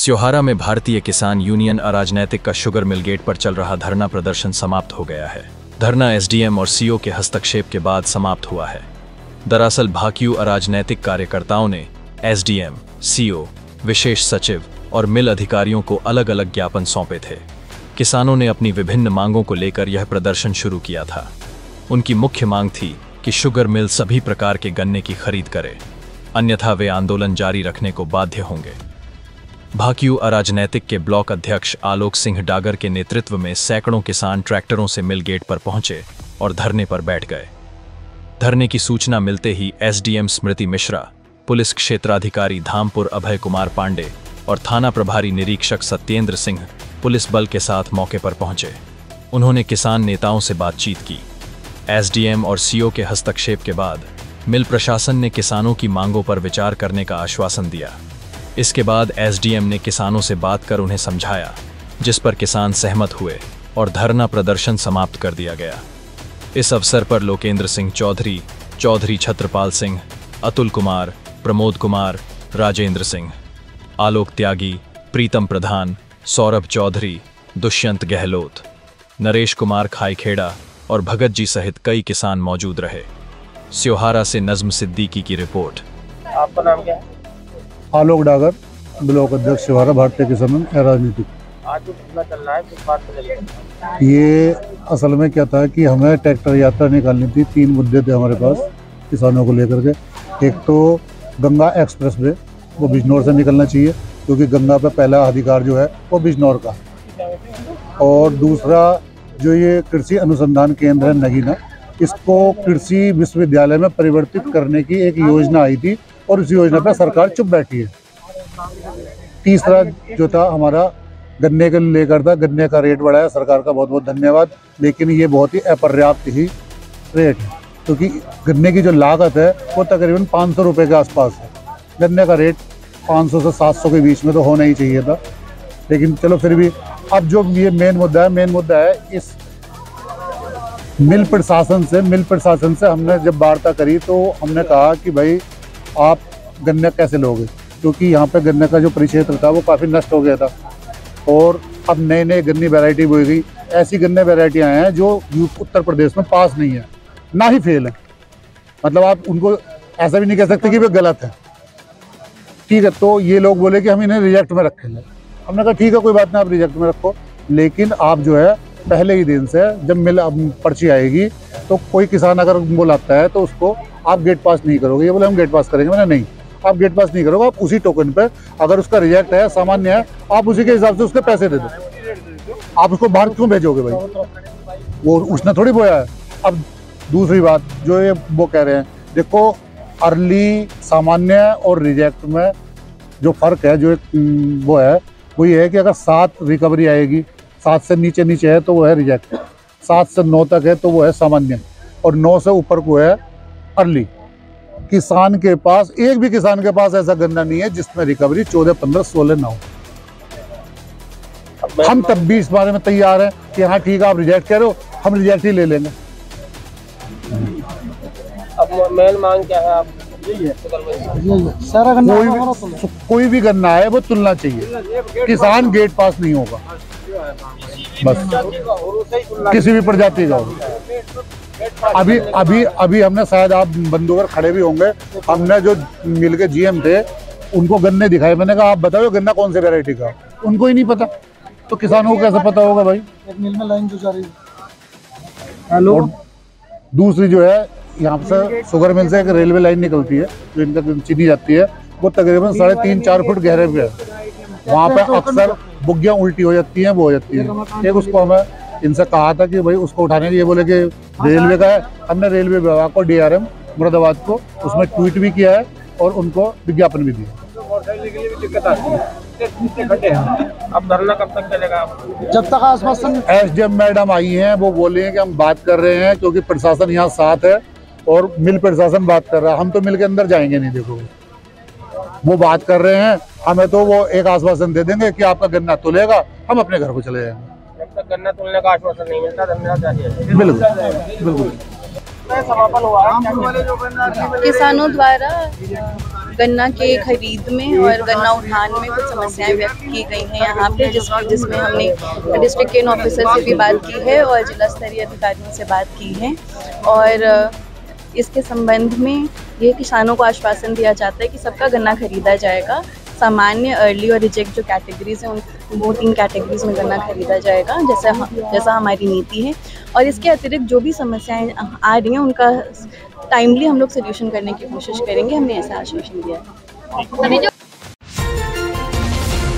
स्योहारा में भारतीय किसान यूनियन अराजनैतिक का शुगर मिल गेट पर चल रहा धरना प्रदर्शन समाप्त हो गया है। धरना एसडीएम और सीओ के हस्तक्षेप के बाद समाप्त हुआ है। दरअसल भाकियू अराजनैतिक कार्यकर्ताओं ने एसडीएम, सीओ, विशेष सचिव और मिल अधिकारियों को अलग अलग ज्ञापन सौंपे थे। किसानों ने अपनी विभिन्न मांगों को लेकर यह प्रदर्शन शुरू किया था। उनकी मुख्य मांग थी कि शुगर मिल सभी प्रकार के गन्ने की खरीद करे, अन्यथा वे आंदोलन जारी रखने को बाध्य होंगे। भाकियू अराजनैतिक के ब्लॉक अध्यक्ष आलोक सिंह डागर के नेतृत्व में सैकड़ों किसान ट्रैक्टरों से मिल गेट पर पहुंचे और धरने पर बैठ गए। धरने की सूचना मिलते ही एसडीएम स्मृति मिश्रा, पुलिस क्षेत्राधिकारी धामपुर अभय कुमार पांडे और थाना प्रभारी निरीक्षक सत्येंद्र सिंह पुलिस बल के साथ मौके पर पहुंचे। उन्होंने किसान नेताओं से बातचीत की। एसडीएम और सीओ के हस्तक्षेप के बाद मिल प्रशासन ने किसानों की मांगों पर विचार करने का आश्वासन दिया। इसके बाद एसडीएम ने किसानों से बात कर उन्हें समझाया, जिस पर किसान सहमत हुए और धरना प्रदर्शन समाप्त कर दिया गया। इस अवसर पर लोकेंद्र सिंह चौधरी, चौधरी छत्रपाल सिंह, अतुल कुमार, प्रमोद कुमार, राजेंद्र सिंह, आलोक त्यागी, प्रीतम प्रधान, सौरभ चौधरी, दुष्यंत गहलोत, नरेश कुमार खाईखेड़ा और भगत जी सहित कई किसान मौजूद रहे। स्योहारा से नज्म सिद्दीकी की रिपोर्ट। आपका नाम क्या है? आलोक डागर, ब्लॉक अध्यक्ष स्योहारा, भारतीय किसान राजनीतिक। आज जो धरना चल रहा है किस बात पे चल? ये असल में क्या था कि हमें ट्रैक्टर यात्रा निकालनी थी। 3 मुद्दे थे हमारे पास किसानों को लेकर के। एक तो गंगा एक्सप्रेस वे, वो बिजनौर से निकलना चाहिए क्योंकि गंगा पे पहला अधिकार जो है वो बिजनौर का। और दूसरा जो ये कृषि अनुसंधान केंद्र है नगीना, इसको कृषि विश्वविद्यालय में परिवर्तित करने की एक योजना आई थी और इस योजना पर सरकार चुप बैठी है। तीसरा जो था हमारा गन्ने के लेकर था, गन्ने का रेट बढ़ाया, सरकार का बहुत बहुत धन्यवाद, लेकिन ये बहुत ही अपर्याप्त ही रेट है क्योंकि गन्ने की जो लागत है वो तकरीबन 500 रुपये के आसपास है। गन्ने का रेट 500 से 700 के बीच में तो होना ही चाहिए था, लेकिन चलो फिर भी। अब जो ये मेन मुद्दा है इस मिल प्रशासन से हमने जब वार्ता करी तो हमने कहा कि भाई आप गन्ने कैसे लोगे, क्योंकि यहाँ पे गन्ने का जो परिक्षेत्र था वो काफ़ी नष्ट हो गया था और अब नए गन्ने वैरायटी बोई गई। ऐसी गन्ने वैरायटियाँ हैं जो उत्तर प्रदेश में पास नहीं है, ना ही फेल है। मतलब आप उनको ऐसा भी नहीं कह सकते कि वे गलत है। ठीक है, तो ये लोग बोले कि हम इन्हें रिजेक्ट में रखेंगे। हमने कहा ठीक है, कोई बात नहीं, आप रिजेक्ट में रखो, लेकिन आप जो है पहले ही दिन से जब मिल पर्ची आएगी तो कोई किसान अगर वो लाता है तो उसको आप गेट पास नहीं करोगे। ये बोले हम गेट पास करेंगे। मैंने नहीं, आप गेट पास नहीं करोगे, आप उसी टोकन पे अगर उसका रिजेक्ट है, सामान्य है, आप उसी के हिसाब से उसके पैसे दे दो। आप उसको बाहर क्यों भेजोगे भाई? वो उसने थोड़ी बोया है। अब दूसरी बात जो ये वो कह रहे हैं, देखो अर्ली, सामान्य और रिजेक्ट में जो फर्क है, जो वो है वो ये है कि अगर 7 रिकवरी आएगी, 7 से नीचे है तो वो है रिजेक्ट, 7 से 9 तक है तो वो है सामान्य, और 9 से ऊपर को है अर्ली। किसान के पास, एक भी किसान के पास ऐसा गन्ना नहीं है जिसमें रिकवरी 14, 15, 16 ना हो। हम तब भी इस बारे में तैयार हैं कि हाँ ठीक है, आप रिजेक्ट कह रहे हो, हम रिजेक्ट ही ले लेंगे। अब मेन मांग क्या है? आप सारा गन्ना कोई भी गन्ना है वो तुलना चाहिए। किसान गेट पास नहीं होगा, बस किसी भी प्रजाति का हो। अभी हमने, शायद आप बंदूकर खड़े भी होंगे, हमने जो मिल के जीएम थे उनको गन्ने दिखाए। मैंने कहा आप बताओ गन्ना कौन से वैरायटी का? उनको ही नहीं पता, तो किसानों को कैसे पता होगा भाई? एक मिल में लाइन जो जा रही है। हेलो, दूसरी जो है यहाँ से शुगर मिल से एक रेलवे लाइन निकलती है जो इनका चीनी जाती है, वो तकरीबन 3.5-4 फुट गहरे पे है। वहाँ पे अक्सर बुग्गियाँ उल्टी हो जाती हैं, वो हो जाती है। एक उसको हमें इनसे कहा था कि भाई उसको उठाने के लिए, बोले कि रेलवे का है। हमने रेलवे विभाग को, डीआरएम मुरादाबाद को, उसमें ट्वीट भी किया है और उनको विज्ञापन भी दिया। अब धरना कब तक चलेगा? जब तक आश्वासन एसडीएम मैडम आई हैं, वो बोले हैं कि हम बात कर रहे हैं, क्योंकि प्रशासन यहाँ साथ है और मिल प्रशासन बात कर रहा है। हम तो मिल के अंदर जाएंगे नहीं, देखो वो बात कर रहे हैं, हमें तो वो एक आश्वासन दे देंगे कि आपका गन्ना तुलेगा, हम अपने घर को चले जाएंगे। जब तक गन्ना तुलने का आश्वासन नहीं मिलता धरना जारी है। बिल्कुल। समापन हुआ है किसानों द्वारा गन्ना के खरीद में और गन्ना उठान में कुछ समस्याएं व्यक्त की गई हैं यहाँ पे, जिसमें हमने डिस्ट्रिक्ट केन ऑफिसर से भी बात की है और जिला स्तरीय अधिकारियों से बात की है। और इसके संबंध में ये किसानों को आश्वासन दिया जाता है कि सबका गन्ना खरीदा जाएगा। सामान्य, अर्ली और रिजेक्ट जो कैटेगरीज हैं वो 3 कैटेगरीज में गन्ना खरीदा जाएगा, जैसा हमारी नीति है। और इसके अतिरिक्त जो भी समस्याएं आ रही हैं उनका टाइमली हम लोग सोल्यूशन करने की कोशिश करेंगे, हमने ऐसा आश्वासन दिया है। अभी जो